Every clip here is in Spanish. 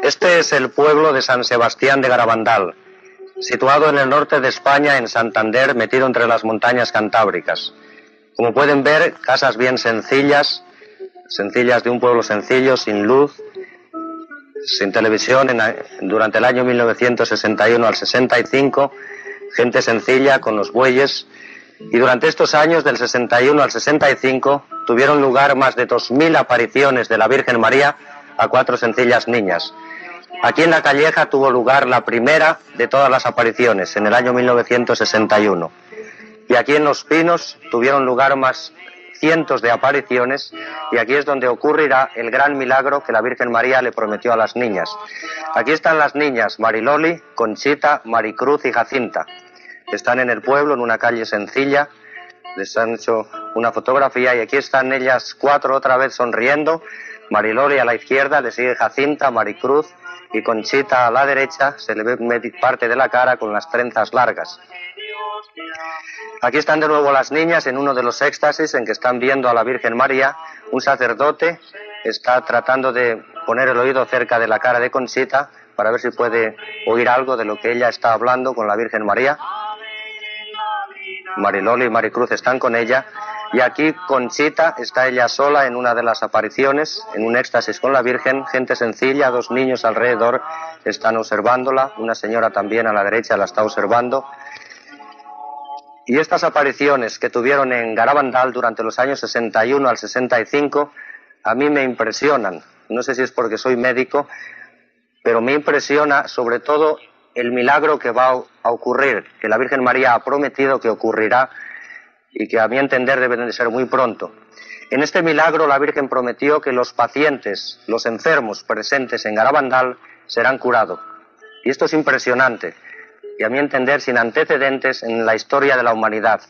Este es el pueblo de San Sebastián de Garabandal, situado en el norte de España, en Santander, metido entre las montañas cantábricas. Como pueden ver, casas bien sencillas de un pueblo sencillo, sin luz, sin televisión, durante el año 1961 al 65, gente sencilla con los bueyes, y durante estos años, del 61 al 65, tuvieron lugar más de 2000 apariciones de la Virgen María a 4 sencillas niñas. Aquí en La Calleja tuvo lugar la primera de todas las apariciones, en el año 1961. Y aquí en Los Pinos tuvieron lugar más cientos de apariciones, y aquí es donde ocurrirá el gran milagro que la Virgen María le prometió a las niñas. Aquí están las niñas Mariloli, Conchita, Maricruz y Jacinta. Están en el pueblo, en una calle sencilla, les han hecho una fotografía y aquí están ellas 4 otra vez sonriendo. Mariloli a la izquierda, le sigue Jacinta, Maricruz y Conchita a la derecha, se le ve parte de la cara con las trenzas largas. Aquí están de nuevo las niñas en uno de los éxtasis en que están viendo a la Virgen María. Un sacerdote está tratando de poner el oído cerca de la cara de Conchita para ver si puede oír algo de lo que ella está hablando con la Virgen María. Mariloli y Maricruz están con ella, y aquí Conchita está ella sola en una de las apariciones, en un éxtasis con la Virgen, gente sencilla, 2 niños alrededor están observándola, una señora también a la derecha la está observando. Y estas apariciones que tuvieron en Garabandal durante los años 61 al 65, a mí me impresionan. No sé si es porque soy médico, pero me impresiona sobre todo el milagro que va a ocurrir, que la Virgen María ha prometido que ocurrirá y que a mi entender debe de ser muy pronto. En este milagro la Virgen prometió que los pacientes, los enfermos presentes en Garabandal serán curados. Y esto es impresionante, y a mi entender sin antecedentes en la historia de la humanidad,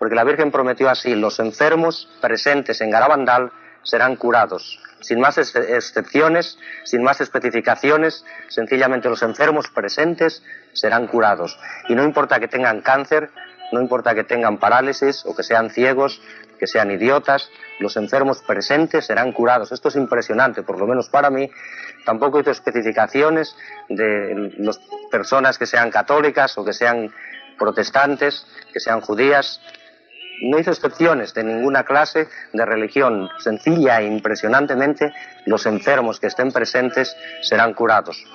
porque la Virgen prometió así: los enfermos presentes en Garabandal serán curados. Sin más excepciones, sin más especificaciones, sencillamente los enfermos presentes serán curados. Y no importa que tengan cáncer, no importa que tengan parálisis o que sean ciegos, que sean idiotas, los enfermos presentes serán curados. Esto es impresionante, por lo menos para mí. Tampoco hizo especificaciones de las personas que sean católicas o que sean protestantes, que sean judías. No hizo excepciones de ninguna clase de religión. Sencilla e impresionantemente, los enfermos que estén presentes serán curados.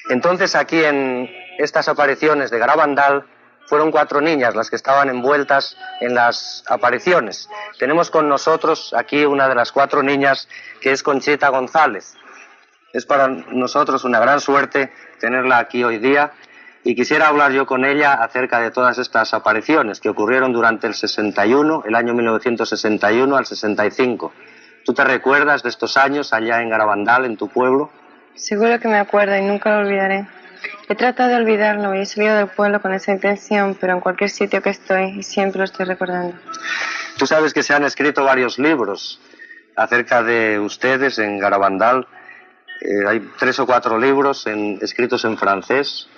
Entonces, aquí en estas apariciones de Garabandal, fueron 4 niñas las que estaban envueltas en las apariciones. Tenemos con nosotros aquí una de las 4 niñas, que es Conchita González. Es para nosotros una gran suerte tenerla aquí hoy día, y quisiera hablar yo con ella acerca de todas estas apariciones que ocurrieron durante el 61, el año 1961 al 65. ¿Tú te recuerdas de estos años allá en Garabandal, en tu pueblo? Seguro que me acuerdo y nunca lo olvidaré. He tratado de olvidarlo y he salido del pueblo con esa intención, pero en cualquier sitio que estoy siempre lo estoy recordando. Tú sabes que se han escrito varios libros acerca de ustedes en Garabandal. Hay 3 o 4 libros escritos en francés,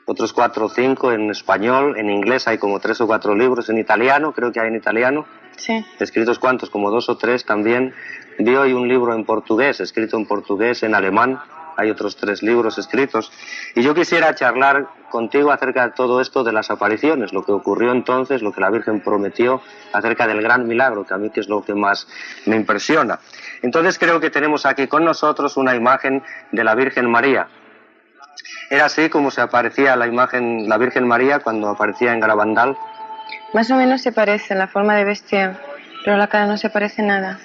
otros 4 o 5 en español, en inglés hay como 3 o 4 libros, en italiano, creo que hay en italiano. Sí. Escritos cuántos, como 2 o 3 también. Vi hoy un libro en portugués, escrito en portugués, en alemán. Hay otros 3 libros escritos. Y yo quisiera charlar contigo acerca de todo esto de las apariciones, lo que ocurrió entonces, lo que la Virgen prometió, acerca del gran milagro, que a mí que es lo que más me impresiona. Entonces creo que tenemos aquí con nosotros una imagen de la Virgen María. ¿Era así como se aparecía la imagen, la Virgen María, cuando aparecía en Garabandal? Más o menos se parece en la forma de vestir, pero la cara no se parece nada.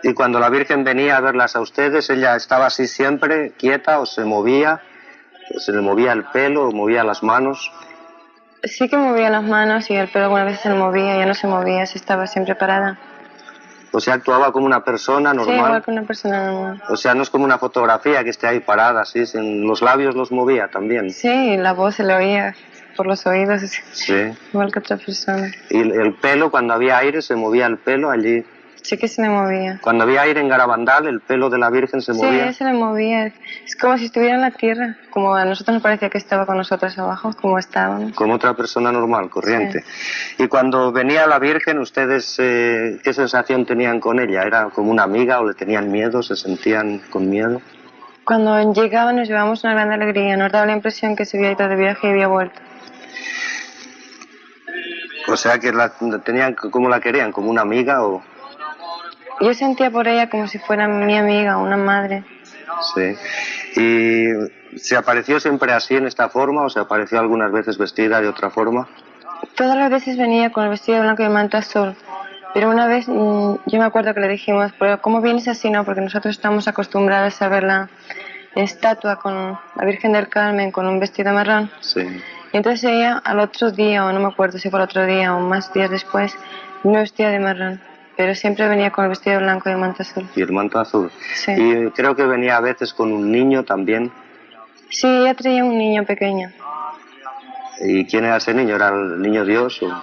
Y cuando la Virgen venía a verlas a ustedes, ¿ella estaba así siempre, quieta, o se movía? ¿Se le movía el pelo o movía las manos? Sí que movía las manos y el pelo alguna vez se le movía, ya no se movía, se estaba siempre parada. O sea, actuaba como una persona normal. Sí, igual que una persona normal. O sea, no es como una fotografía que esté ahí parada, así, los labios los movía también. Sí, la voz se le oía por los oídos, sí. Igual que otra persona. ¿Y el pelo, cuando había aire, se movía el pelo allí? Sí que se le movía. Cuando había aire en Garabandal, el pelo de la Virgen se movía. Sí, se le movía. Es como si estuviera en la tierra, como a nosotros nos parecía que estaba con nosotros abajo, como estábamos. Como otra persona normal, corriente. Sí. Y cuando venía la Virgen, ¿ustedes qué sensación tenían con ella? ¿Era como una amiga o le tenían miedo? ¿Se sentían con miedo? Cuando llegaba nos llevábamos una gran alegría. Nos daba la impresión que se había ido de viaje y había vuelto. O sea, que la tenían, ¿cómo la querían? ¿Como una amiga o...? Yo sentía por ella como si fuera mi amiga, una madre. Sí. ¿Y se apareció siempre así, en esta forma, o se apareció algunas veces vestida de otra forma? Todas las veces venía con el vestido blanco y el manto azul. Pero una vez yo me acuerdo que le dijimos, pero ¿cómo vienes así? No, porque nosotros estamos acostumbrados a ver la estatua con la Virgen del Carmen con un vestido marrón. Sí. Y entonces ella al otro día, o no me acuerdo si fue el otro día o más días después, vino vestida de marrón. Pero siempre venía con el vestido blanco y el manto azul. ¿Y el manto azul? Sí. Y creo que venía a veces con un niño también. Sí, ella traía un niño pequeño. ¿Y quién era ese niño? ¿Era el niño Dios o...?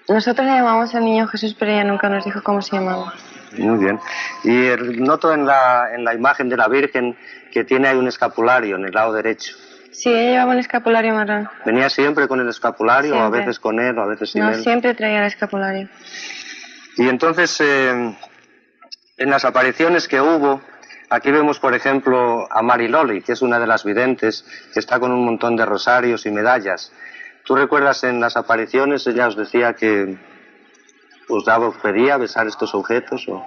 Nosotros le llamamos al niño Jesús, pero ella nunca nos dijo cómo se llamaba. Muy bien. Y noto en la imagen de la Virgen que tiene ahí un escapulario en el lado derecho. Sí, ella llevaba un escapulario marrón. ¿Venía siempre con el escapulario siempre. o a veces con él o a veces sin él? No, siempre traía el escapulario. Y entonces, en las apariciones que hubo, aquí vemos, por ejemplo, a Mariloli, que es una de las videntes, que está con un montón de rosarios y medallas. ¿Tú recuerdas en las apariciones, ella os decía que os pedía besar estos objetos? ¿O?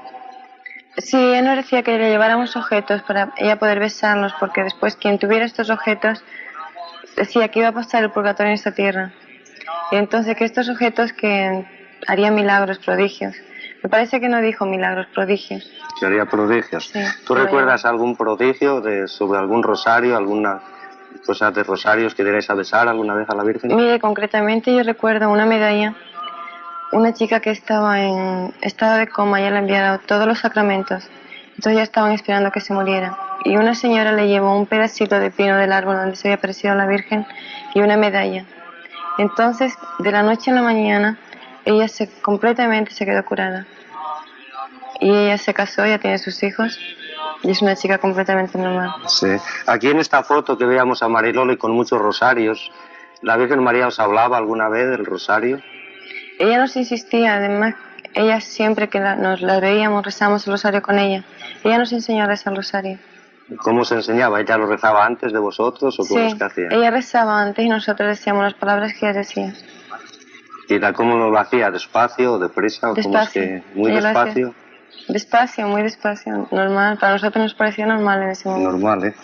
Sí, ella nos decía que le lleváramos objetos para ella poder besarlos, porque después quien tuviera estos objetos decía que iba a pasar el purgatorio en esta tierra. Y entonces que estos objetos que harían milagros, prodigios. Me parece que no dijo milagros, prodigios. Que haría prodigios. Sí, ¿Tú recuerdas algún prodigio sobre algún rosario, alguna cosa de rosarios que dierais a besar alguna vez a la Virgen? Mire, concretamente yo recuerdo una medalla, una chica que estaba en estado de coma, ya le enviaron todos los sacramentos, entonces ya estaban esperando que se muriera. Y una señora le llevó un pedacito de pino del árbol donde se había aparecido la Virgen y una medalla. Entonces, de la noche a la mañana, ella completamente se quedó curada. Y ella se casó, ya tiene sus hijos, y es una chica completamente normal. Sí. Aquí en esta foto que veíamos a Mariloli con muchos rosarios, ¿la Virgen María os hablaba alguna vez del rosario? Ella nos insistía, además, ella siempre que nos la veíamos, rezamos el rosario con ella. Ella nos enseñó a rezar el rosario. ¿Cómo se enseñaba? ¿Ella lo rezaba antes de vosotros o cómo es que hacía? Ella rezaba antes y nosotros decíamos las palabras que ella decía. ¿Y cómo lo hacía? ¿Despacio o deprisa? Despacio. ¿Cómo es que muy despacio? Despacio, muy despacio, normal. Para nosotros nos parecía normal en ese momento. Normal, ¿eh?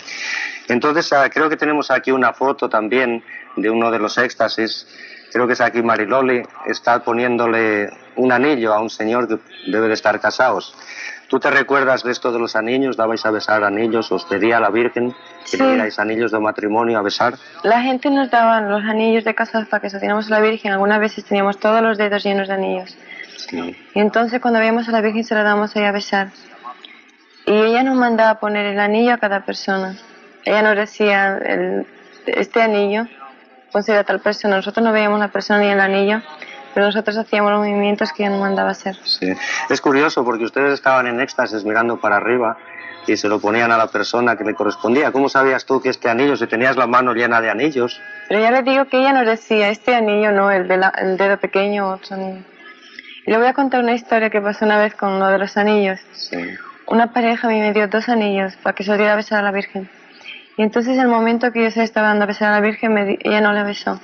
Entonces, creo que tenemos aquí una foto también de uno de los éxtasis. Creo que es aquí Mariloli, está poniéndole un anillo a un señor que debe de estar casados. ¿Tú te recuerdas de esto de los anillos? ¿Dabais a besar anillos? ¿Os pedía a la Virgen que le dierais anillos de matrimonio a besar? La gente nos daba los anillos de casados para que sostenamos a la Virgen. Algunas veces teníamos todos los dedos llenos de anillos. Sí. Y entonces cuando veíamos a la Virgen se la dábamos a besar. Y ella nos mandaba poner el anillo a cada persona. Ella nos decía, este anillo, pónselo a tal persona. Nosotros no veíamos la persona ni el anillo, pero nosotros hacíamos los movimientos que ella nos mandaba hacer. Sí. Es curioso porque ustedes estaban en éxtasis mirando para arriba y se lo ponían a la persona que le correspondía. ¿Cómo sabías tú que este anillo, si tenías la mano llena de anillos? Pero ya les digo que ella nos decía, este anillo no, el dedo pequeño, otro anillo. Y le voy a contar una historia que pasó una vez con uno de los anillos. Sí. Una pareja a mí me dio 2 anillos para que se los diera a besar a la Virgen. Y entonces el momento que yo se estaba dando a besar a la Virgen, ella no la besó.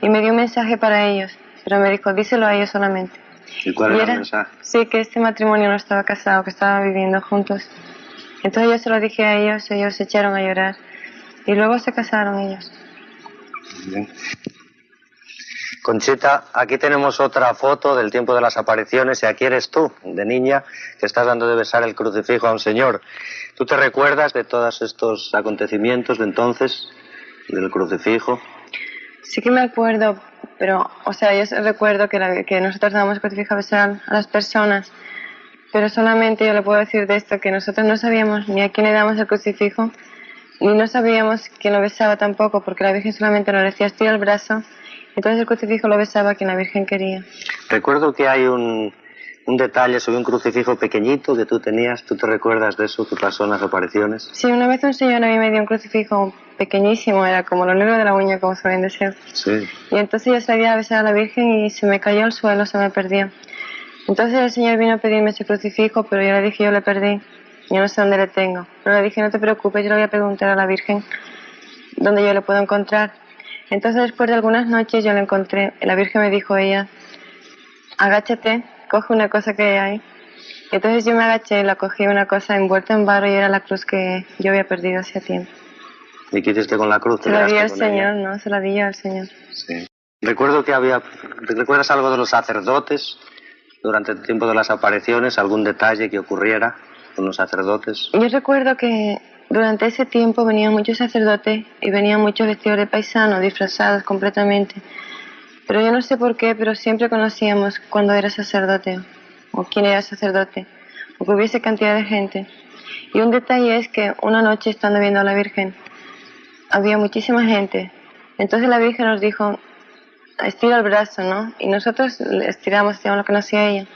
Y me dio un mensaje para ellos, pero me dijo, díselo a ellos solamente. ¿Y cuál era el mensaje? Sí, que este matrimonio no estaba casado, que estaban viviendo juntos. Entonces yo se lo dije a ellos se echaron a llorar. Y luego se casaron ellos. Bien. Conchita, aquí tenemos otra foto del tiempo de las apariciones y aquí eres tú, de niña, que estás dando de besar el crucifijo a un señor. ¿Tú te recuerdas de todos estos acontecimientos de entonces, del crucifijo? Sí que me acuerdo, pero, o sea, yo recuerdo que nosotros damos el crucifijo a besar a las personas, pero solamente yo le puedo decir de esto, que nosotros no sabíamos ni a quién le damos el crucifijo, ni no sabíamos quién lo besaba tampoco, porque la Virgen solamente nos decía, estira el brazo. Entonces el crucifijo lo besaba a quien la Virgen quería. Recuerdo que hay un un detalle sobre un crucifijo pequeñito que tú tenías. ¿Tú te recuerdas de eso que pasó en las apariciones? Sí, una vez un señor a mí me dio un crucifijo pequeñísimo, era como lo negro de la uña, como suelen decir. Sí. Y entonces yo salía a besar a la Virgen y se me cayó al suelo, se me perdió. Entonces el señor vino a pedirme ese crucifijo, pero yo le dije, yo le perdí, yo no sé dónde le tengo. Pero le dije, no te preocupes, yo le voy a preguntar a la Virgen dónde yo le puedo encontrar. Entonces después de algunas noches yo lo encontré, la Virgen me dijo ella, agáchate, coge una cosa que hay ahí. Entonces yo me agaché, la cogí una cosa envuelta en barro y era la cruz que yo había perdido hacía tiempo. ¿Y qué hiciste con la cruz? Se la di al Señor, ¿no? Se la di yo al Señor. Sí. Recuerdo que había... ¿Recuerdas algo de los sacerdotes durante el tiempo de las apariciones? ¿Algún detalle que ocurriera con los sacerdotes? Yo recuerdo que durante ese tiempo venían muchos sacerdotes y venían muchos vestidos de paisanos, disfrazados completamente. Pero yo no sé por qué, pero siempre conocíamos cuando era sacerdote o quién era sacerdote, o que hubiese cantidad de gente. Y un detalle es que una noche estando viendo a la Virgen, había muchísima gente. Entonces la Virgen nos dijo, estira el brazo, ¿no? Y nosotros estiramos, hacíamos lo que nos hacía ella.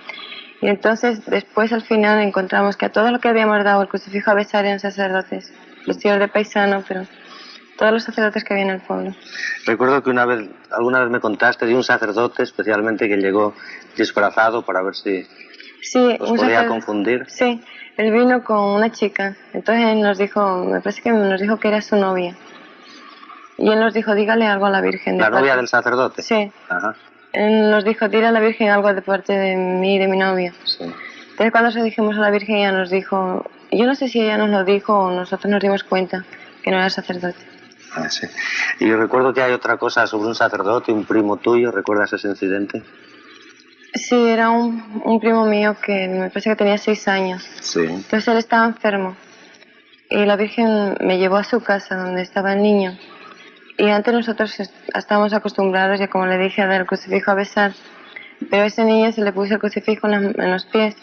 Y entonces después al final encontramos que a todos los que habíamos dado el crucifijo a besar eran sacerdotes, vestidos de paisano, pero todos los sacerdotes que había en el pueblo. Recuerdo que alguna vez me contaste de un sacerdote especialmente que llegó disfrazado para ver si os podía confundir. Sí, él vino con una chica, entonces él nos dijo, me parece que nos dijo que era su novia. Y él nos dijo, dígale algo a la Virgen. ¿La novia del sacerdote? Sí. Ajá. Él nos dijo, dile a la Virgen algo de parte de mí y de mi novia. Sí. Entonces cuando se dijimos a la Virgen, ella nos dijo, yo no sé si ella nos lo dijo o nosotros nos dimos cuenta que no era sacerdote. Ah, sí. Y yo recuerdo que hay otra cosa sobre un sacerdote, un primo tuyo. ¿Recuerdas ese incidente? Sí, era un primo mío que me parece que tenía 6 años. Sí. Entonces él estaba enfermo y la Virgen me llevó a su casa donde estaba el niño. Y antes nosotros estábamos acostumbrados, ya como le dije, a dar el crucifijo a besar, pero a ese niño se le puso el crucifijo en los pies.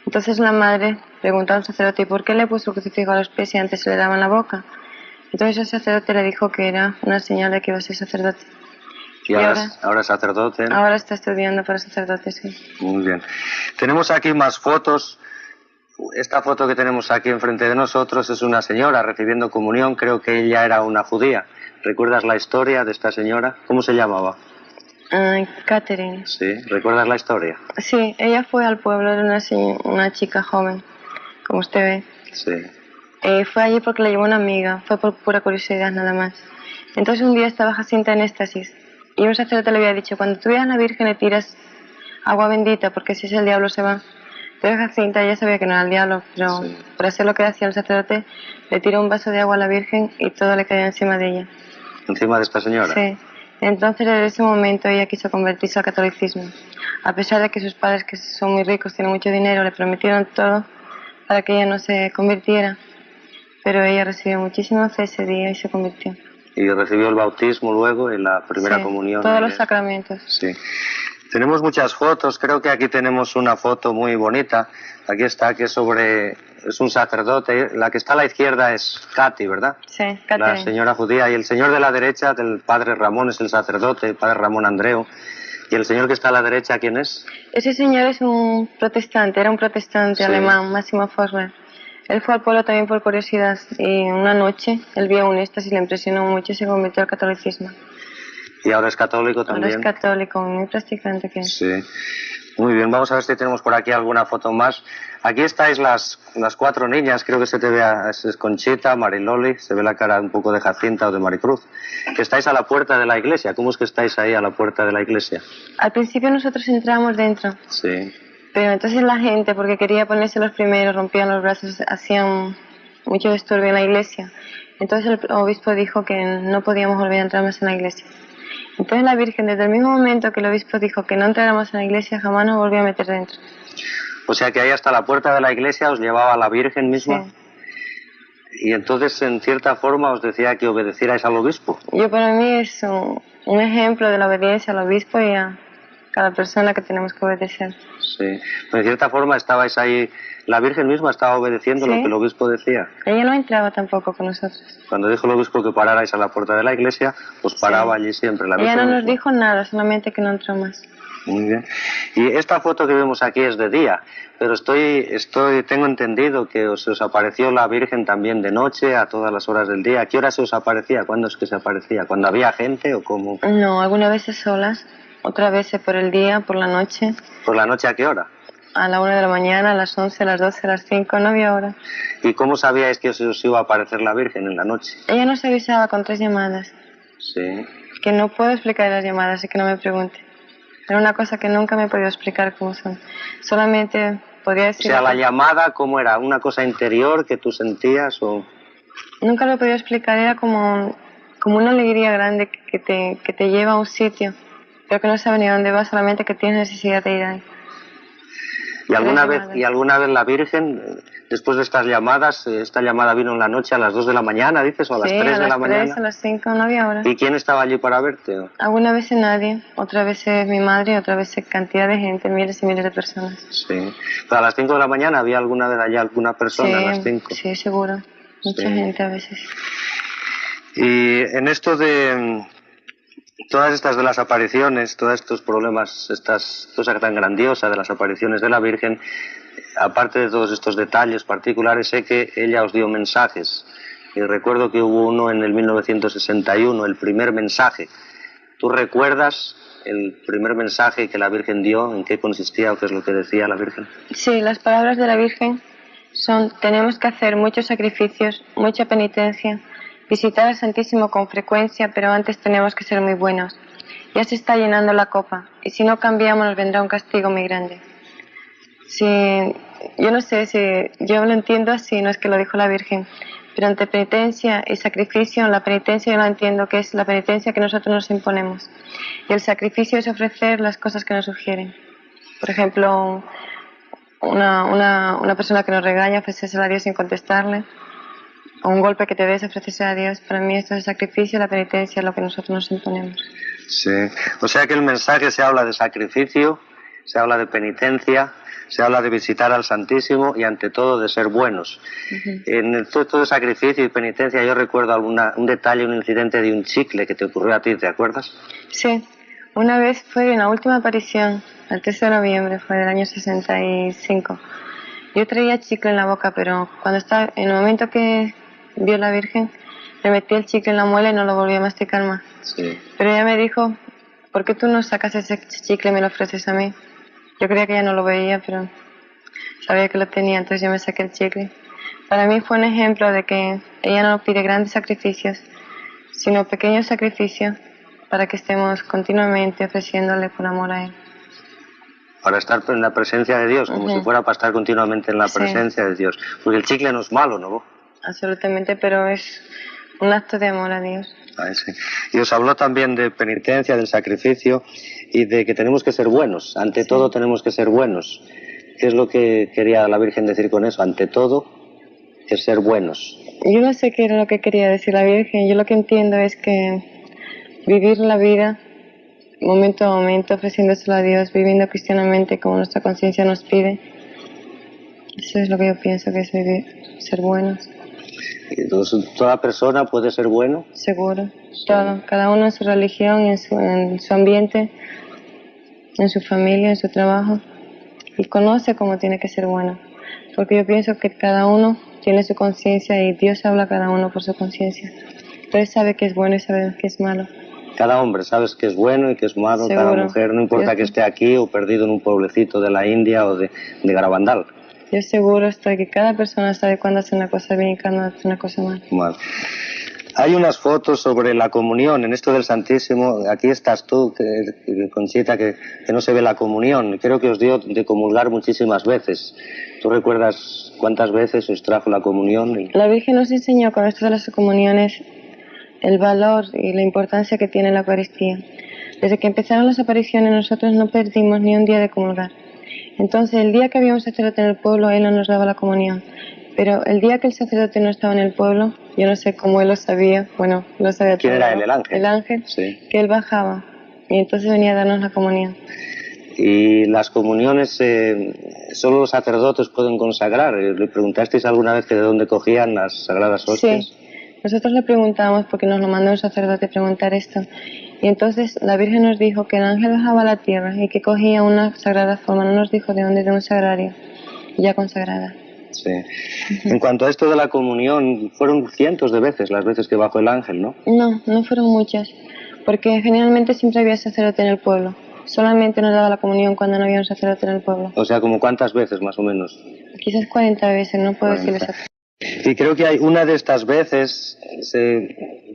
Entonces la madre preguntó al sacerdote, ¿y por qué le puso el crucifijo a los pies y antes se le daba en la boca? Entonces el sacerdote le dijo que era una señal de que iba a ser sacerdote. ¿Y ahora es sacerdote? Ahora está estudiando para sacerdote, sí. Muy bien. Tenemos aquí más fotos. Esta foto que tenemos aquí enfrente de nosotros es una señora recibiendo comunión. Creo que ella era una judía. ¿Recuerdas la historia de esta señora? ¿Cómo se llamaba? Catherine. Sí, ¿recuerdas la historia? Sí, ella fue al pueblo de una chica joven, como usted ve. Sí. Fue allí porque le llevó una amiga, fue por pura curiosidad nada más. Entonces un día estaba Jacinta en éxtasis y un sacerdote le había dicho, cuando tú veas a la Virgen le tiras agua bendita porque si es el diablo se va. Entonces Jacinta ya sabía que no era el diablo, pero sí, por hacer lo que hacía el sacerdote, le tiró un vaso de agua a la Virgen y todo le cayó encima de ella. ¿Encima de esta señora? Sí. Entonces desde ese momento ella quiso convertirse al catolicismo. A pesar de que sus padres, que son muy ricos, tienen mucho dinero, le prometieron todo para que ella no se convirtiera. Pero ella recibió muchísima fe ese día y se convirtió. Y recibió el bautismo luego en la primera comunión. Todos los sacramentos. Sí. Tenemos muchas fotos, creo que aquí tenemos una foto muy bonita. Aquí está, que es un sacerdote. La que está a la izquierda es Katy, ¿verdad? Sí, Katy. La señora judía. Y el señor de la derecha, del padre Ramón, es el sacerdote, el padre Ramón Andreu. ¿Y el señor que está a la derecha, quién es? Ese señor es un protestante, era un protestante alemán, Máximo Forsberg. Él fue al pueblo también por curiosidad y una noche él vio un éxtasis, le impresionó mucho y se convirtió al catolicismo. ¿Y ahora es católico también? Ahora es católico, muy practicante que es. Sí. Muy bien, vamos a ver si tenemos por aquí alguna foto más. Aquí estáis las 4 niñas, creo que se te ve, es Conchita, Mariloli, se ve la cara un poco de Jacinta o de Maricruz, que estáis a la puerta de la iglesia. ¿Cómo es que estáis ahí a la puerta de la iglesia? Al principio nosotros entramos dentro. Sí. Pero entonces la gente, porque quería ponerse los primeros, rompían los brazos, hacían mucho disturbio en la iglesia. Entonces el obispo dijo que no podíamos volver a entrar más en la iglesia. Entonces la Virgen, desde el mismo momento que el obispo dijo que no entráramos en la iglesia, jamás nos volvió a meter dentro. O sea que ahí hasta la puerta de la iglesia os llevaba la Virgen misma. Sí. Y entonces, en cierta forma, os decía que obedecierais al obispo. Yo, para mí, es un ejemplo de la obediencia al obispo y a cada persona que tenemos que obedecer. Sí. Pero en cierta forma estabais ahí, la Virgen misma estaba obedeciendo lo que el obispo decía. Ella no entraba tampoco con nosotros. Cuando dijo el obispo que pararais a la puerta de la iglesia, os paraba allí siempre la Virgen. Ella no nos misma dijo nada, solamente que no entró más. Muy bien. Y esta foto que vemos aquí es de día, pero tengo entendido que se os apareció la Virgen también de noche, a todas las horas del día. ¿A qué hora se os aparecía? ¿Cuándo es que se aparecía? ¿Cuando había gente o cómo? No, algunas veces solas, otras veces por el día, por la noche. ¿Por la noche a qué hora? A la 1 de la mañana, a las 11, a las 12, a las 5, no había hora. ¿Y cómo sabíais que se os iba a aparecer la Virgen en la noche? Ella nos avisaba con 3 llamadas. Sí. Que no puedo explicar las llamadas, así que no me pregunte. Era una cosa que nunca me he podido explicar cómo son. Solamente podría decir... O sea, la llamada, ¿cómo era? ¿Una cosa interior que tú sentías o...? Nunca lo he podido explicar, era como una alegría grande que te lleva a un sitio, pero que no sabe ni a dónde va, solamente que tienes necesidad de ir ahí. ¿Y alguna vez la Virgen, después de estas llamadas, esta llamada vino en la noche a las 2 de la mañana, dices, o a las 3 de la mañana? Sí, a las 3, a las 5, no había hora. ¿Y quién estaba allí para verte? Algunas veces nadie, otras veces mi madre, otras veces cantidad de gente, miles y miles de personas. Sí. ¿Pero a las 5 de la mañana había alguna vez allá alguna persona a las 5? Sí, seguro. Mucha gente a veces. Y en esto de... Todas estas de las apariciones, todos estos problemas, cosa tan grandiosa de las apariciones de la Virgen, aparte de todos estos detalles particulares, sé que ella os dio mensajes. Y recuerdo que hubo uno en el 1961, el primer mensaje. ¿Tú recuerdas el primer mensaje que la Virgen dio? ¿En qué consistía o qué es lo que decía la Virgen? Sí, las palabras de la Virgen son: tenemos que hacer muchos sacrificios, mucha penitencia, visitar al Santísimo con frecuencia, pero antes tenemos que ser muy buenos. Ya se está llenando la copa, y si no cambiamos nos vendrá un castigo muy grande. Yo no sé si yo lo entiendo así, no es que lo dijo la Virgen, pero entre penitencia y sacrificio, la penitencia yo la entiendo que es la penitencia que nosotros nos imponemos, y el sacrificio es ofrecer las cosas que nos sugieren. Por ejemplo, una persona que nos regaña, ofrecerse a Dios sin contestarle, o un golpe que te des, ofrecerse a Dios. Para mí esto es el sacrificio, la penitencia es lo que nosotros nos imponemos. Sí, o sea que el mensaje se habla de sacrificio, se habla de penitencia, se habla de visitar al Santísimo y ante todo de ser buenos. En todo el sacrificio y penitencia yo recuerdo un detalle, un incidente de un chicle que te ocurrió a ti, ¿te acuerdas? Sí, una vez fue en la última aparición, el 13 de noviembre, fue del año 65. Yo traía chicle en la boca, pero en el momento que vio la Virgen, le metí el chicle en la muela y no lo volví a masticar más. Sí. Pero ella me dijo: ¿por qué tú no sacas ese chicle y me lo ofreces a mí? Yo creía que ella no lo veía, pero sabía que lo tenía, entonces yo me saqué el chicle. Para mí fue un ejemplo de que ella no pide grandes sacrificios, sino pequeños sacrificios para que estemos continuamente ofreciéndole por amor a Él. Para estar en la presencia de Dios, como si fuera para estar continuamente en la presencia de Dios. Porque el chicle no es malo, ¿no? Absolutamente, pero es un acto de amor a Dios. Sí. Y os habló también de penitencia, del sacrificio y de que tenemos que ser buenos. Ante todo tenemos que ser buenos. ¿Qué es lo que quería la Virgen decir con eso? Ante todo, es ser buenos. Yo no sé qué era lo que quería decir la Virgen. Yo lo que entiendo es que vivir la vida momento a momento, ofreciéndoselo a Dios, viviendo cristianamente como nuestra conciencia nos pide. Eso es lo que yo pienso que es vivir, ser buenos. Entonces, ¿toda persona puede ser bueno? Seguro, todo. Cada uno en su religión, en su ambiente, en su familia, en su trabajo. Y conoce cómo tiene que ser bueno. Porque yo pienso que cada uno tiene su conciencia y Dios habla a cada uno por su conciencia. Entonces sabe que es bueno y sabe que es malo. Cada hombre sabes que es bueno y que es malo. Seguro. Cada mujer, no importa que esté aquí o perdido en un pueblecito de la India o de Garabandal. Yo seguro estoy que cada persona sabe cuándo hace una cosa bien y cuándo hace una cosa mal. Hay unas fotos sobre la comunión, en esto del Santísimo. Aquí estás tú, Conchita, que no se ve la comunión. Creo que os dio de comulgar muchísimas veces. ¿Tú recuerdas cuántas veces os trajo la comunión? La Virgen nos enseñó con esto de las comuniones el valor y la importancia que tiene la Eucaristía. Desde que empezaron las apariciones nosotros no perdimos ni un día de comulgar. Entonces el día que había un sacerdote en el pueblo, él no nos daba la comunión. Pero el día que el sacerdote no estaba en el pueblo, yo no sé cómo él lo sabía, bueno, lo sabía todo. ¿Quién era él, el ángel? El ángel, sí. Que él bajaba y entonces venía a darnos la comunión. Y las comuniones solo los sacerdotes pueden consagrar. ¿Le preguntasteis alguna vez que de dónde cogían las sagradas hostias? Sí, nosotros le preguntamos porque nos lo mandó un sacerdote preguntar esto. Y entonces la Virgen nos dijo que el ángel bajaba a la tierra y que cogía una sagrada forma, no nos dijo de dónde, de un sagrario, ya consagrada. Sí. En cuanto a esto de la comunión, fueron cientos de veces las veces que bajó el ángel, ¿no? No, no fueron muchas, porque generalmente siempre había sacerdote en el pueblo. Solamente nos daba la comunión cuando no había un sacerdote en el pueblo. O sea, ¿como cuántas veces más o menos? Quizás 40 veces, no puedo decirlo exactamente. Y creo que hay una de estas veces,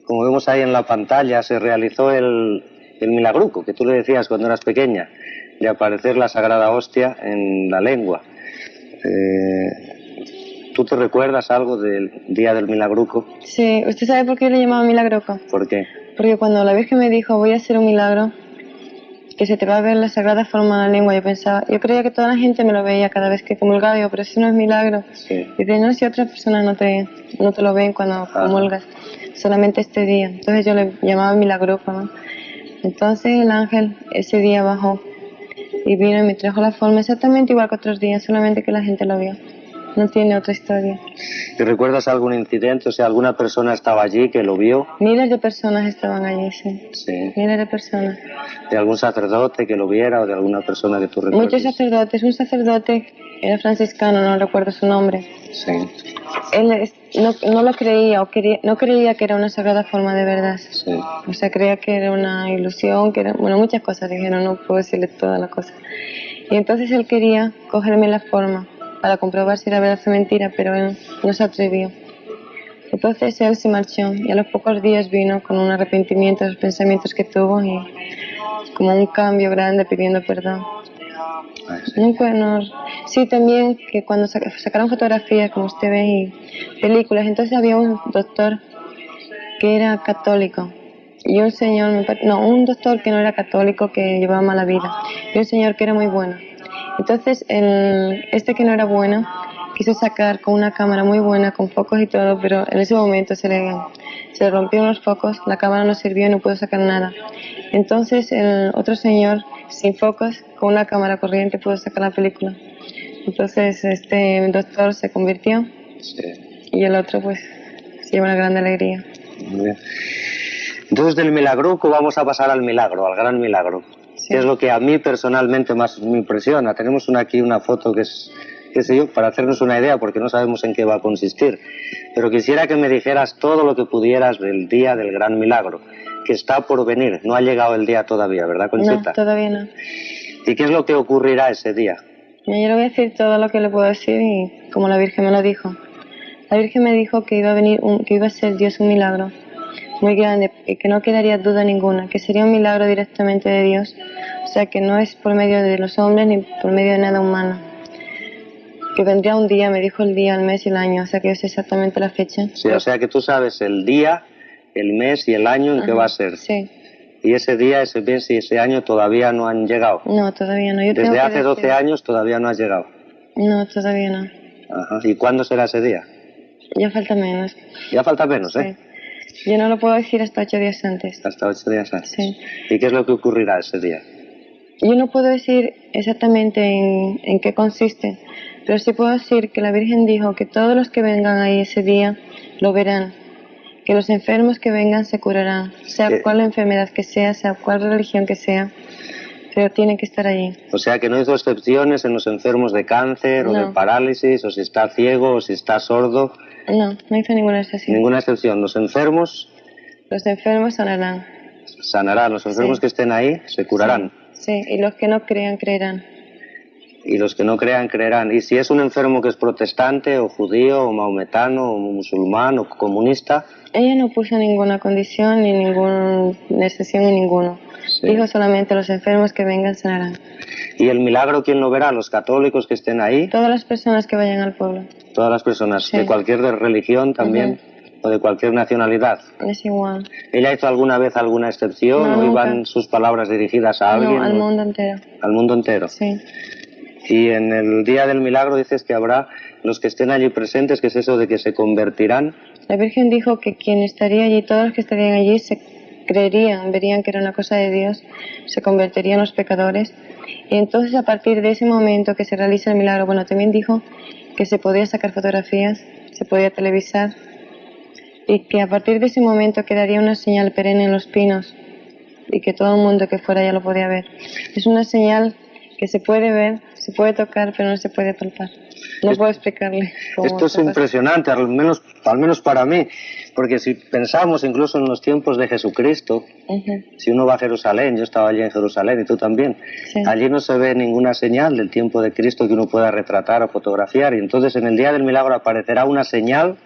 como vemos ahí en la pantalla, se realizó el milagruco que tú le decías cuando eras pequeña, de aparecer la Sagrada Hostia en la lengua. ¿Tú te recuerdas algo del día del milagruco? Sí, ¿usted sabe por qué yo le llamaba milagruco? ¿Por qué? Porque cuando la Virgen me dijo, voy a hacer un milagro, que se te va a ver la sagrada forma en la lengua, yo creía que toda la gente me lo veía cada vez que comulgaba, digo, pero eso no es milagro. Sí. Dice, no, si otras personas no te lo ven cuando comulgas, solamente este día. Entonces yo le llamaba milagruco, ¿no? Entonces el ángel ese día bajó y vino y me trajo la forma exactamente igual que otros días, solamente que la gente lo vio. No tiene otra historia. ¿Te recuerdas algún incidente? O sea, alguna persona estaba allí que lo vio. Miles de personas estaban allí, sí. Sí. Miles de personas. ¿De algún sacerdote que lo viera o de alguna persona que tú recuerdas? Muchos sacerdotes. Un sacerdote era franciscano, no recuerdo su nombre. Sí. Él no lo creía, no creía que era una sagrada forma de verdad. Sí. O sea, creía que era una ilusión, que era, bueno, muchas cosas dijeron, no puedo decirle todas las cosas. Y entonces él quería cogerme la forma para comprobar si era verdad o mentira, pero él no se atrevió. Entonces él se marchó y a los pocos días vino con un arrepentimiento de los pensamientos que tuvo y como un cambio grande pidiendo perdón. Sí, también que cuando sacaron fotografías, como usted ve, y películas, entonces había un doctor que era católico y un señor, un doctor que no era católico, que llevaba mala vida, y un señor que era muy bueno. Entonces este que no era bueno quiso sacar con una cámara muy buena, con focos y todo, pero en ese momento se le rompieron los focos, la cámara no sirvió y no pudo sacar nada. Entonces el otro señor, sin focos, con una cámara corriente pudo sacar la película. Entonces este doctor se convirtió, sí, y el otro pues se lleva una gran alegría. Muy bien. Entonces del milagruco vamos a pasar al milagro, al gran milagro. Sí. Que es lo que a mí personalmente más me impresiona. Tenemos aquí una foto que es, qué sé yo, para hacernos una idea, porque no sabemos en qué va a consistir. Pero quisiera que me dijeras todo lo que pudieras del día del gran milagro, que está por venir. No ha llegado el día todavía, ¿verdad, Conchita? No, todavía no. ¿Y qué es lo que ocurrirá ese día? Yo le voy a decir todo lo que le puedo decir y como la Virgen me lo dijo. La Virgen me dijo que iba a venir, que iba a ser Dios un milagro muy grande y que no quedaría duda ninguna, que sería un milagro directamente de Dios, o sea que no es por medio de los hombres ni por medio de nada humano. Que vendría un día, me dijo el día, el mes y el año, o sea que yo sé exactamente la fecha. Sí, o sea que tú sabes el día, el mes y el año en que va a ser. Sí. Y ese día, ese mes y ese año todavía no han llegado. No, todavía no. Desde hace 12 años todavía no has llegado. No, todavía no. Ajá. ¿Y cuándo será ese día? Ya falta menos. Ya falta menos, ¿eh? Sí. Yo no lo puedo decir hasta 8 días antes. Hasta 8 días antes. Sí. ¿Y qué es lo que ocurrirá ese día? Yo no puedo decir exactamente en qué consiste, pero sí puedo decir que la Virgen dijo que todos los que vengan ahí ese día lo verán, que los enfermos que vengan se curarán, sea cual enfermedad que sea cual religión que sea, pero tienen que estar allí. O sea que no hizo excepciones en los enfermos de cáncer o de parálisis, o si está ciego o si está sordo. No hizo ninguna excepción. Ninguna excepción. Los enfermos sanarán. Sanarán. Los enfermos que estén ahí se curarán. Sí, y los que no crean, creerán. Y los que no crean, creerán. Y si es un enfermo que es protestante, o judío, o maometano, o musulmán, o comunista... Ella no puso ninguna condición, ni ninguna excepción, ni ninguno. Sí. Dijo solamente los enfermos que vengan sanarán. ¿Y el milagro quién lo verá? ¿Los católicos que estén ahí? Todas las personas que vayan al pueblo. Todas las personas, de cualquier religión también, o de cualquier nacionalidad. Es igual. ¿Ella hizo alguna vez alguna excepción o iban sus palabras dirigidas a alguien? No, al mundo entero. ¿Al mundo entero? Sí. Y en el día del milagro dices que habrá los que estén allí presentes, que es eso de que se convertirán. La Virgen dijo que quien estaría allí, todos los que estarían allí se creerían, verían que era una cosa de Dios, se convertirían los pecadores. Y entonces a partir de ese momento que se realiza el milagro, bueno, también dijo que se podía sacar fotografías, se podía televisar y que a partir de ese momento quedaría una señal perenne en los pinos y que todo el mundo que fuera ya lo podía ver. Es una señal que se puede ver, se puede tocar, pero no se puede palpar. No puedo explicarle cómo esto es impresionante, al menos para mí, porque si pensamos incluso en los tiempos de Jesucristo, si uno va a Jerusalén, yo estaba allí en Jerusalén y tú también, Sí. allí no se ve ninguna señal del tiempo de Cristo que uno pueda retratar o fotografiar, y entonces en el día del milagro aparecerá una señal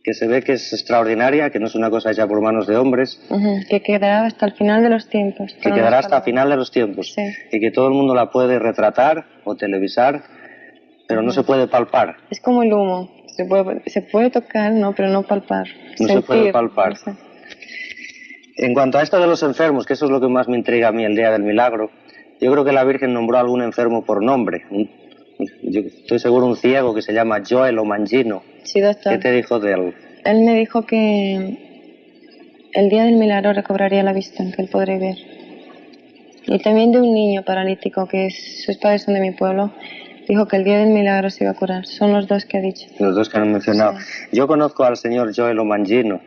que se ve que es extraordinaria, que no es una cosa hecha por manos de hombres, Que quedará hasta el final de los tiempos. que quedará hasta el final de los tiempos, Sí. y que todo el mundo la puede retratar o televisar, pero no se puede palpar. Es como el humo, se puede tocar, no, pero no palpar. No se puede palpar. No sé. En cuanto a esto de los enfermos, que eso es lo que más me intriga a mí el día del milagro, yo creo que la Virgen nombró a algún enfermo por nombre. Yo estoy seguro un ciego que se llama Joel o Mangino. Sí, doctor. ¿Qué te dijo de él? Él me dijo que el día del milagro recobraría la vista, que él podría ver. Y también de un niño paralítico, que sus padres son de mi pueblo, dijo que el día del milagro se iba a curar. Son los dos que ha dicho. Los dos que han mencionado. Sí. Yo conozco al señor Joel o Mangino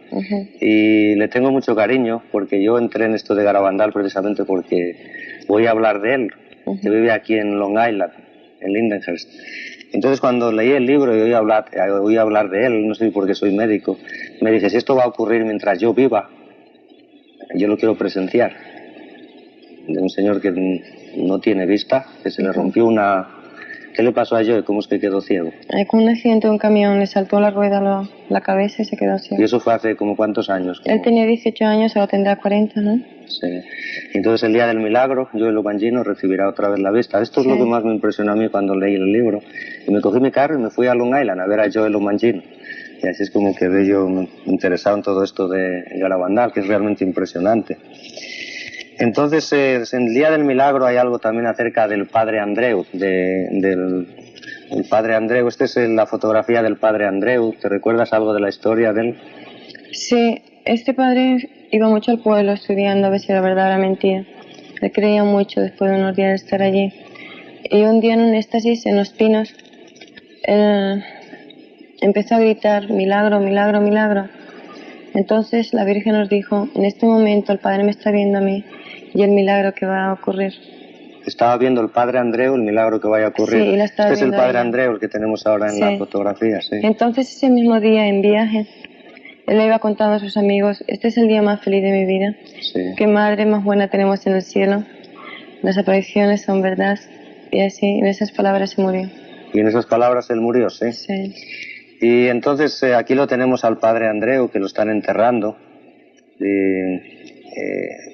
y le tengo mucho cariño porque yo entré en esto de Garabandal precisamente porque voy a hablar de él, que vive aquí en Long Island, en Lindenhurst. Entonces cuando leí el libro y oí hablar de él, no sé por qué soy médico, me dije, si esto va a ocurrir mientras yo viva, yo lo quiero presenciar. De un señor que no tiene vista, que se le rompió una... ¿Qué le pasó a Joe? ¿Cómo es que quedó ciego? Con un accidente de un camión le saltó la rueda la cabeza y se quedó ciego. ¿Y eso fue hace como cuántos años? Él tenía 18 años, ahora tendrá 40, ¿no? Sí. Entonces el día del milagro, Joel Mangino recibirá otra vez la vista. Esto es lo que más me impresionó a mí cuando leí el libro. Y me cogí mi carro y me fui a Long Island a ver a Joel Mangino. Y así es como quedé yo interesado en todo esto de Garabandal, que es realmente impresionante. Entonces, en el día del milagro hay algo también acerca del padre Andreu, del padre Andreu. Esta es la fotografía del padre Andreu. ¿Te recuerdas algo de la historia de él? Sí, este padre iba mucho al pueblo estudiando a ver si era verdad o era mentira. Le creía mucho después de unos días de estar allí. Y un día en un éxtasis en los pinos, él empezó a gritar, milagro, milagro, milagro. Entonces la Virgen nos dijo, en este momento el Padre me está viendo a mí y el milagro que va a ocurrir. Estaba viendo el padre Andreu el milagro que vaya a ocurrir. Sí, y la estaba este es el viendo padre ella. Andreu, el que tenemos ahora en la fotografía. Sí. Entonces ese mismo día en viaje, él le iba contando a sus amigos, este es el día más feliz de mi vida. Sí. Qué madre más buena tenemos en el cielo. Las apariciones son verdad. Y así, en esas palabras se murió. Y en esas palabras él murió, sí. Sí. Y entonces aquí lo tenemos al padre Andreu, que lo están enterrando.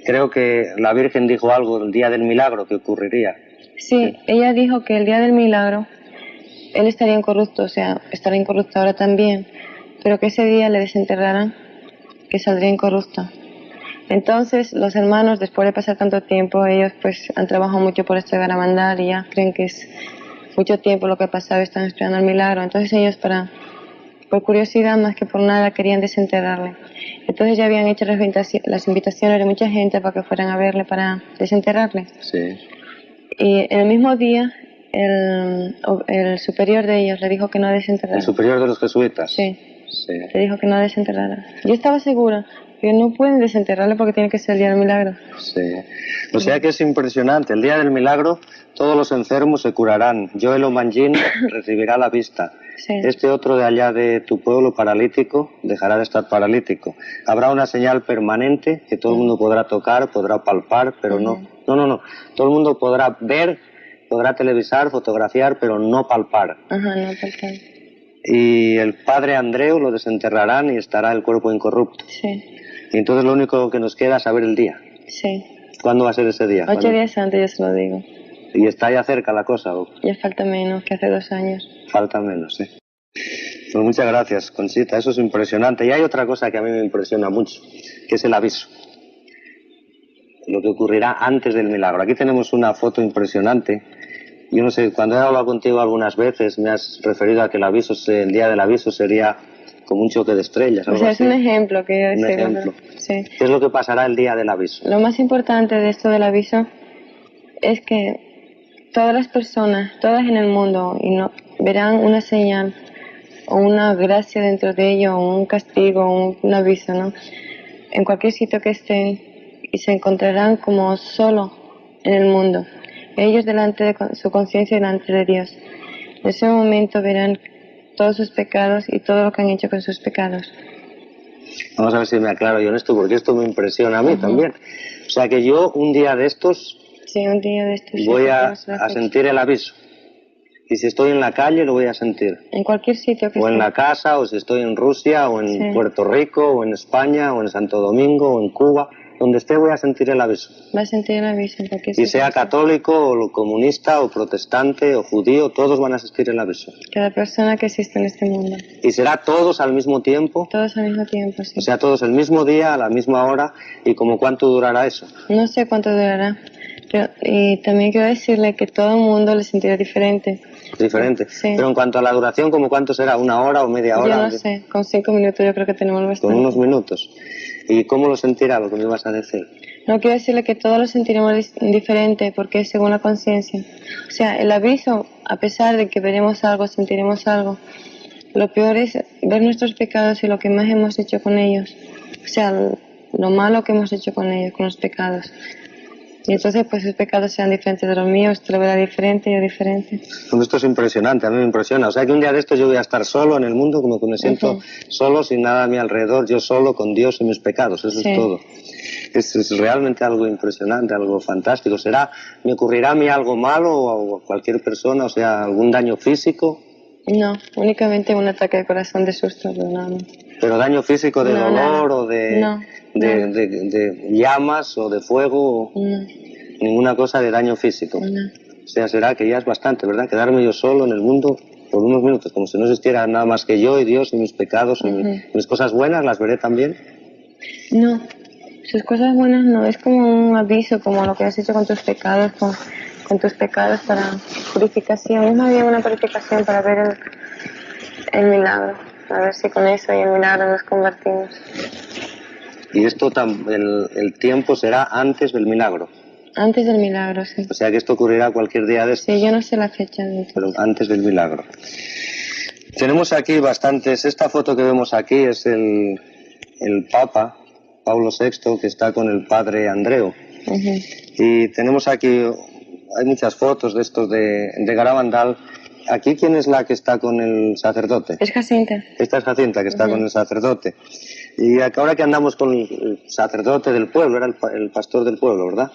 Creo que la Virgen dijo algo el día del milagro que ocurriría. Sí, ella dijo que el día del milagro él estaría incorrupto, o sea, estará incorrupto ahora también, pero que ese día le desenterraran, que saldría incorrupto. Entonces los hermanos, después de pasar tanto tiempo, ellos pues han trabajado mucho por esto de Garabandal y ya creen que es mucho tiempo lo que ha pasado y están esperando el milagro. Entonces ellos por curiosidad más que por nada querían desenterrarle. Entonces ya habían hecho las invitaciones de mucha gente para que fueran a verle para desenterrarle. Sí. Y en el mismo día el superior de ellos le dijo que no desenterrara. ¿El superior de los jesuitas? Sí. Sí. Le dijo que no desenterrara. Yo estaba segura que no pueden desenterrarle porque tiene que ser el día del milagro. Sí. O sea que es impresionante. El día del milagro todos los enfermos se curarán. Joel Mangino recibirá la vista. Sí. Este otro de allá de tu pueblo paralítico dejará de estar paralítico. Habrá una señal permanente que todo el mundo podrá tocar, podrá palpar, pero no. Todo el mundo podrá ver, podrá televisar, fotografiar, pero no palpar. Ajá, no palpar. Y el padre Andreu lo desenterrarán y estará el cuerpo incorrupto. Sí. Y entonces lo único que nos queda es saber el día. Sí. ¿Cuándo va a ser ese día? 8 días antes, yo se lo digo. ¿Y está ya cerca la cosa? ¿O? Ya falta menos que hace 2 años. Falta menos, sí. Pues muchas gracias, Conchita. Eso es impresionante. Y hay otra cosa que a mí me impresiona mucho, que es el aviso. Lo que ocurrirá antes del milagro. Aquí tenemos una foto impresionante. Yo no sé, cuando he hablado contigo algunas veces me has referido a que el día del aviso sería como un choque de estrellas. O sea, es un ejemplo que yo Un decía. ejemplo. Sí. ¿Qué es lo que pasará el día del aviso? Lo más importante de esto del aviso es que todas las personas, todas en el mundo, verán una señal o una gracia dentro de ello, o un castigo, un aviso, ¿no? En cualquier sitio que estén, y se encontrarán como solo en el mundo, ellos delante de su conciencia delante de Dios. En ese momento verán todos sus pecados y todo lo que han hecho con sus pecados. Vamos a ver si me aclaro yo en esto, porque esto me impresiona a mí también. O sea que yo un día de estos, sí, un día de estos voy a sentir el aviso. Y si estoy en la calle lo voy a sentir. En cualquier sitio que o en la casa, o si estoy en Rusia, o en Puerto Rico, o en España, o en Santo Domingo, o en Cuba. Donde esté voy a sentir el aviso. Va a sentir el aviso en cualquier sitio. Y sea católico, o comunista, o protestante, o judío, todos van a sentir el aviso. Cada persona que existe en este mundo. ¿Y será todos al mismo tiempo? Todos al mismo tiempo, sí. O sea, todos el mismo día, a la misma hora. ¿Y como cuánto durará eso? No sé cuánto durará. Pero, y también quiero decirle que todo el mundo le sentirá diferente. Diferente. Sí. Pero en cuanto a la duración, ¿como cuánto será? ¿1 hora o media hora? Yo no sé. Con 5 minutos yo creo que tenemos bastante. Con unos minutos. ¿Y cómo lo sentirá, lo que me ibas a decir? No, quiero decirle que todos lo sentiremos diferente porque es según la conciencia. O sea, el aviso, a pesar de que veremos algo, sentiremos algo, lo peor es ver nuestros pecados y lo que más hemos hecho con ellos. O sea, lo malo que hemos hecho con ellos, con los pecados. Y entonces pues sus pecados sean diferentes de los míos, usted lo verá diferente, yo diferente. Esto es impresionante, a mí me impresiona. O sea que un día de estos yo voy a estar solo en el mundo, como que me siento solo, sin nada a mi alrededor, yo solo, con Dios y mis pecados, eso es todo. Es realmente algo impresionante, algo fantástico. ¿Me ocurrirá a mí algo malo o a cualquier persona, o sea, algún daño físico? No, únicamente un ataque de corazón de susto, pero nada. ¿Pero daño físico de dolor o de llamas o de fuego? No. Ninguna cosa de daño físico. No. O sea, será que ya es bastante, ¿verdad? Quedarme yo solo en el mundo por unos minutos, como si no existiera nada más que yo y Dios y mis pecados y mis cosas buenas, ¿las veré también? No, sus cosas buenas no, es como un aviso, como lo que has hecho con tus pecados, con tus pecados para purificación. Es más bien una purificación para ver el milagro, a ver si con eso y el milagro nos convertimos. Y esto, el tiempo será antes del milagro. Antes del milagro, sí. O sea que esto ocurrirá cualquier día de estos. Sí, yo no sé la fecha. Pero antes del milagro. Tenemos aquí bastantes. Esta foto que vemos aquí es el Papa, Pablo VI, que está con el padre Andreu. Y tenemos aquí, hay muchas fotos de estos de Garabandal. ¿Aquí quién es la que está con el sacerdote? Es Jacinta. Esta es Jacinta, que está con el sacerdote. Y ahora que andamos con el sacerdote del pueblo, era el pastor del pueblo, ¿verdad?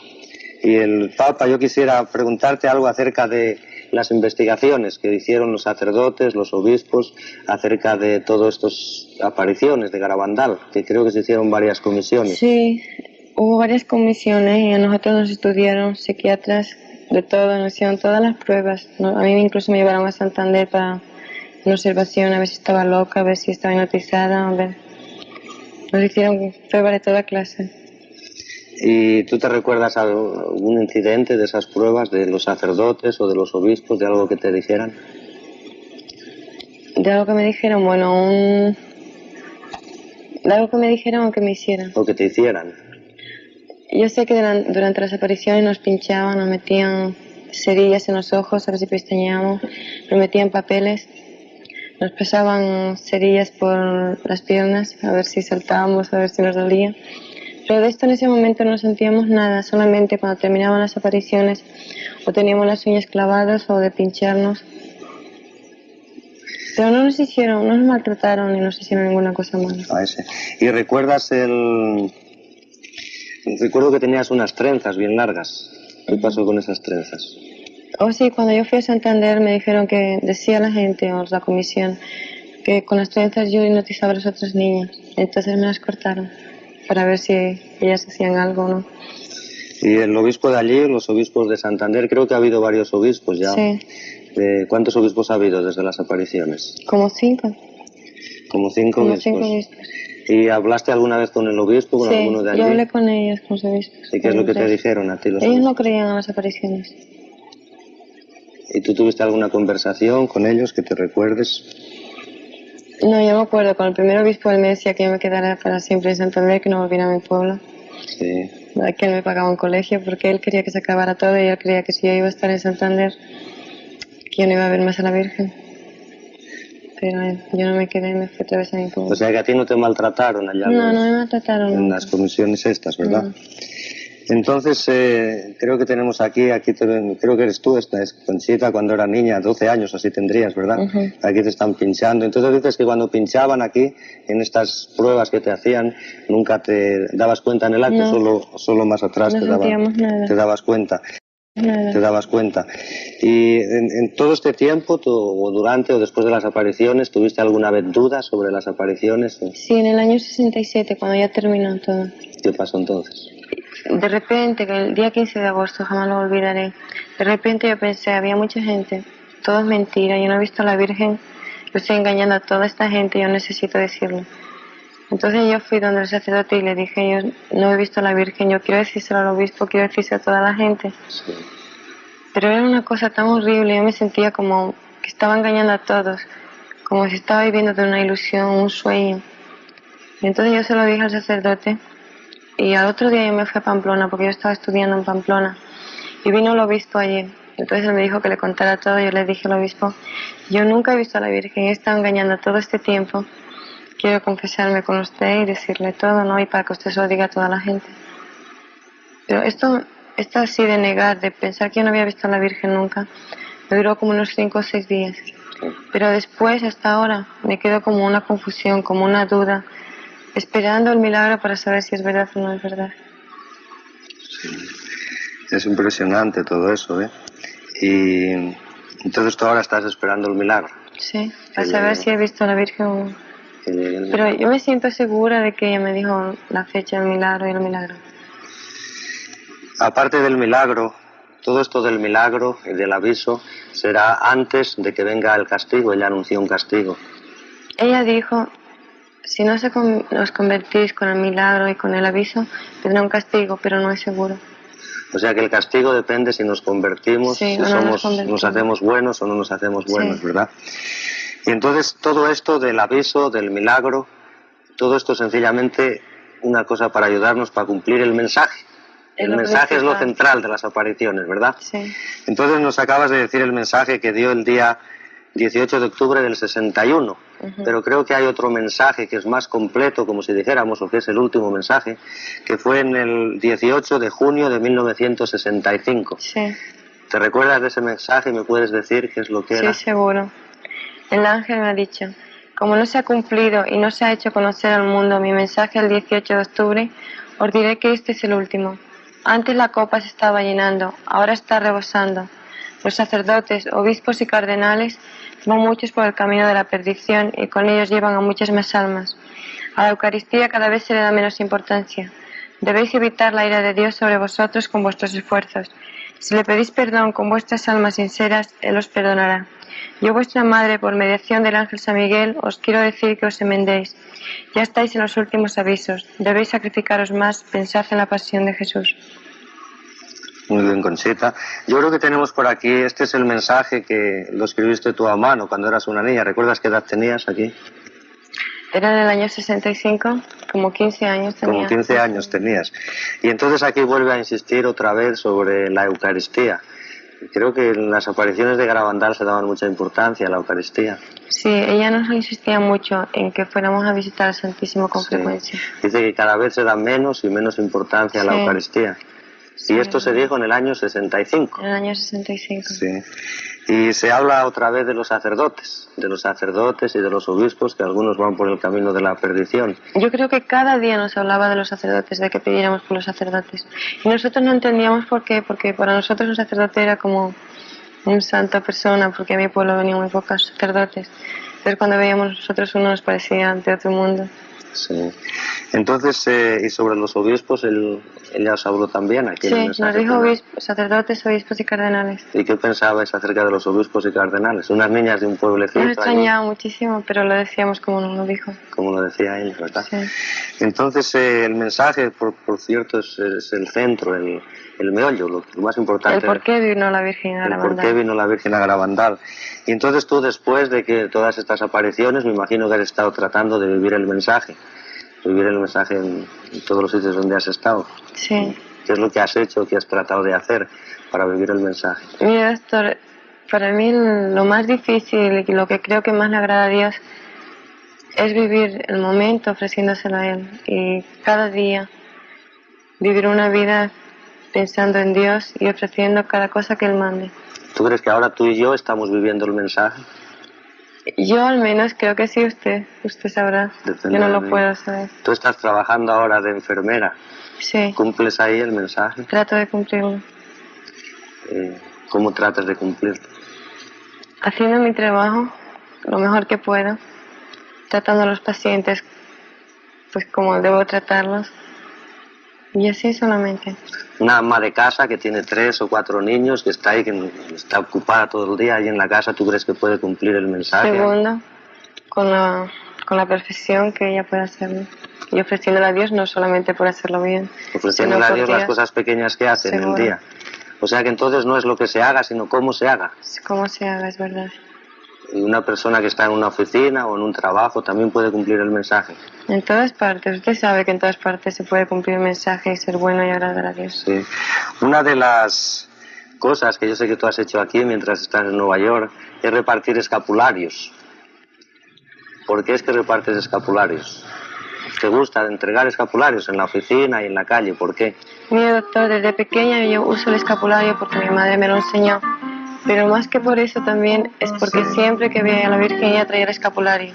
Y el Papa, yo quisiera preguntarte algo acerca de las investigaciones que hicieron los sacerdotes, los obispos, acerca de todas estas apariciones de Garabandal, que creo que se hicieron varias comisiones. Sí, hubo varias comisiones y a nosotros nos estudiaron psiquiatras de todo, nos hicieron todas las pruebas. A mí incluso me llevaron a Santander para una observación, a ver si estaba loca, a ver si estaba hipnotizada, a ver. Nos hicieron pruebas de toda clase. ¿Y tú te recuerdas algún incidente de esas pruebas de los sacerdotes o de los obispos, de algo que te dijeran? De algo que me dijeron, bueno, de algo que me dijeron o que me hicieran. O que te hicieran. Yo sé que durante las apariciones nos pinchaban, nos metían cerillas en los ojos a ver si pestañeábamos, nos metían papeles, nos pasaban cerillas por las piernas a ver si saltábamos, a ver si nos dolía. Pero de esto en ese momento no sentíamos nada, solamente cuando terminaban las apariciones o teníamos las uñas clavadas o de pincharnos. Pero no nos maltrataron ni nos hicieron ninguna cosa mala. ¿Y recuerdas Recuerdo que tenías unas trenzas bien largas. ¿Qué pasó con esas trenzas? Oh sí, cuando yo fui a Santander me dijeron que decía la gente, o la comisión, que con las trenzas yo hipnotizaba a los otros niños. Entonces me las cortaron para ver si ellas hacían algo o no. Y el obispo de allí, los obispos de Santander, creo que ha habido varios obispos ya. Sí. ¿Cuántos obispos ha habido desde las apariciones? Como 5. Como 5 obispos. 5 obispos. ¿Y hablaste alguna vez con el obispo, con alguno de allí? Sí, yo hablé con ellos, con los obispos. ¿Y qué es lo que te dijeron a ti los Ellos obispos? no creían en las apariciones. ¿Y tú tuviste alguna conversación con ellos que te recuerdes? No, yo me acuerdo, con el primer obispo él me decía que yo me quedara para siempre en Santander, que no volviera a mi pueblo. Sí. Que él me pagaba un colegio porque él quería que se acabara todo y él creía que si yo iba a estar en Santander, que yo no iba a ver más a la Virgen. Pero yo no me quedé, me fui otra vez a mi pueblo. O sea que a ti no te maltrataron allá. No, no me maltrataron. En las comisiones estas, ¿verdad? No. Entonces, creo que tenemos aquí creo que eres tú, esta es Conchita, cuando era niña, 12 años así tendrías, ¿verdad? Aquí te están pinchando. Entonces dices que cuando pinchaban aquí, en estas pruebas que te hacían, nunca te dabas cuenta en el acto, No. solo más atrás No te sentíamos nada. te dabas cuenta. Nada. Te dabas cuenta. Y en todo este tiempo, o durante o después de las apariciones, ¿tuviste alguna vez duda sobre las apariciones? Sí, en el año 67, cuando ya terminó todo. ¿Qué pasó entonces? De repente, que el día 15 de agosto, jamás lo olvidaré, de repente yo pensé, había mucha gente, todo es mentira, yo no he visto a la Virgen, yo estoy engañando a toda esta gente, yo necesito decirlo. Entonces yo fui donde el sacerdote y le dije, yo no he visto a la Virgen, yo quiero decírselo al obispo, quiero decírselo a toda la gente. Sí. Pero era una cosa tan horrible, yo me sentía como que estaba engañando a todos, como si estaba viviendo de una ilusión, un sueño. Y entonces yo se lo dije al sacerdote. Y al otro día yo me fui a Pamplona, porque yo estaba estudiando en Pamplona. Y vino el obispo allí. Entonces él me dijo que le contara todo. Yo le dije al obispo, yo nunca he visto a la Virgen, he estado engañando todo este tiempo. Quiero confesarme con usted y decirle todo, ¿no? Y para que usted se lo diga a toda la gente. Pero esto así de negar, de pensar que yo no había visto a la Virgen nunca, me duró como unos 5 o 6 días. Pero después, hasta ahora, me quedó como una confusión, como una duda, esperando el milagro para saber si es verdad o no es verdad. Sí. Es impresionante todo eso, ¿eh? Y entonces tú ahora estás esperando el milagro. Sí, para saber si he visto a la Virgen o no. Pero Pero yo me siento segura de que ella me dijo la fecha del milagro y el milagro. Aparte del milagro, todo esto del milagro y del aviso será antes de que venga el castigo. Ella anunció un castigo. Ella dijo, si no os convertís con el milagro y con el aviso, tendrá un castigo, pero no es seguro. O sea que el castigo depende si nos convertimos, sí, si nos hacemos buenos o no nos hacemos buenos, sí. ¿Verdad? Y entonces todo esto del aviso, del milagro, todo esto es sencillamente una cosa para ayudarnos para cumplir el mensaje. El mensaje es lo central de las apariciones, ¿verdad? Sí. Entonces nos acabas de decir el mensaje que dio el día 18 de octubre del 61, pero creo que hay otro mensaje que es más completo, como si dijéramos, o que es el último mensaje, que fue en el 18 de junio de 1965. Sí. ¿Te recuerdas de ese mensaje y me puedes decir qué es lo que era? Sí, seguro. El ángel me ha dicho, como no se ha cumplido y no se ha hecho conocer al mundo mi mensaje el 18 de octubre, os diré que este es el último. Antes la copa se estaba llenando, ahora está rebosando. Los sacerdotes, obispos y cardenales van muchos por el camino de la perdición y con ellos llevan a muchas más almas. A la Eucaristía cada vez se le da menos importancia. Debéis evitar la ira de Dios sobre vosotros con vuestros esfuerzos. Si le pedís perdón con vuestras almas sinceras, Él os perdonará. Yo, vuestra madre, por mediación del ángel San Miguel, os quiero decir que os enmendéis. Ya estáis en los últimos avisos. Debéis sacrificaros más. Pensad en la pasión de Jesús. Muy bien, Conchita. Yo creo que tenemos por aquí, este es el mensaje que lo escribiste tú a mano cuando eras una niña. ¿Recuerdas qué edad tenías aquí? Era en el año 65, como 15 años tenía. Como 15 años tenías. Y entonces aquí vuelve a insistir otra vez sobre la Eucaristía. Creo que en las apariciones de Garabandal se daban mucha importancia a la Eucaristía. Sí, ella nos insistía mucho en que fuéramos a visitar al Santísimo con frecuencia. Dice que cada vez se da menos y menos importancia a la Eucaristía. Sí, y esto se dijo en el año 65. En el año 65. Sí. Y se habla otra vez de los sacerdotes y de los obispos, que algunos van por el camino de la perdición. Yo creo que cada día nos hablaba de los sacerdotes, de que pidiéramos por los sacerdotes. Y nosotros no entendíamos por qué, porque para nosotros un sacerdote era como una santa persona, porque a mi pueblo venían muy pocos sacerdotes. Entonces cuando veíamos nosotros uno nos parecía de otro mundo. Sí. Entonces, y sobre los obispos, ella os habló también aquí. Sí, nos dijo sacerdotes, obispos y cardenales. ¿Y qué pensabais acerca de los obispos y cardenales? Unas niñas de un pueblecito. Nos extrañaba muchísimo, pero lo decíamos como nos lo dijo. Como lo decía ella, ¿verdad? Sí. Entonces, el mensaje, por cierto, es el centro, el meollo, lo más importante. El por qué vino la Virgen a Garabandal. El por qué vino la Virgen a Garabandal. Y entonces tú, después de que todas estas apariciones, me imagino que has estado tratando de vivir el mensaje en todos los sitios donde has estado. Sí. ¿Qué es lo que has hecho, qué has tratado de hacer para vivir el mensaje? Mira, Héctor, para mí lo más difícil y lo que creo que más le agrada a Dios es vivir el momento ofreciéndoselo a Él. Y cada día vivir una vida pensando en Dios y ofreciendo cada cosa que Él mande. ¿Tú crees que ahora tú y yo estamos viviendo el mensaje? Yo al menos creo que sí, usted sabrá. Depende Yo no de lo mí. puedo saber. Tú estás trabajando ahora de enfermera. Sí, ¿Cumples ahí el mensaje? trato de cumplirlo. ¿Cómo tratas de cumplirlo? Haciendo mi trabajo lo mejor que puedo, tratando a los pacientes pues como debo tratarlos. Y así solamente. Una ama de casa que tiene 3 o 4 niños, que está ahí, que está ocupada todo el día ahí en la casa, ¿tú crees que puede cumplir el mensaje? Segundo, con la perfección que ella puede hacerlo. Y ofreciéndole a Dios no solamente por hacerlo bien, Ofreciéndole sino a por Dios las Dios, cosas pequeñas que hace en el seguro. día. O sea que entonces no es lo que se haga, sino cómo se haga. Cómo se haga, es verdad. Y una persona que está en una oficina o en un trabajo también puede cumplir el mensaje. En todas partes, usted sabe que en todas partes se puede cumplir el mensaje y ser bueno y agradar a Dios. Sí. Una de las cosas que yo sé que tú has hecho aquí mientras estás en Nueva York es repartir escapularios. ¿Por qué es que repartes escapularios? ¿Te gusta entregar escapularios en la oficina y en la calle? ¿Por qué? Mire, doctor, desde pequeña yo uso el escapulario porque mi madre me lo enseñó. Pero más que por eso también es porque siempre que veía a la Virgen ella traía el escapulario.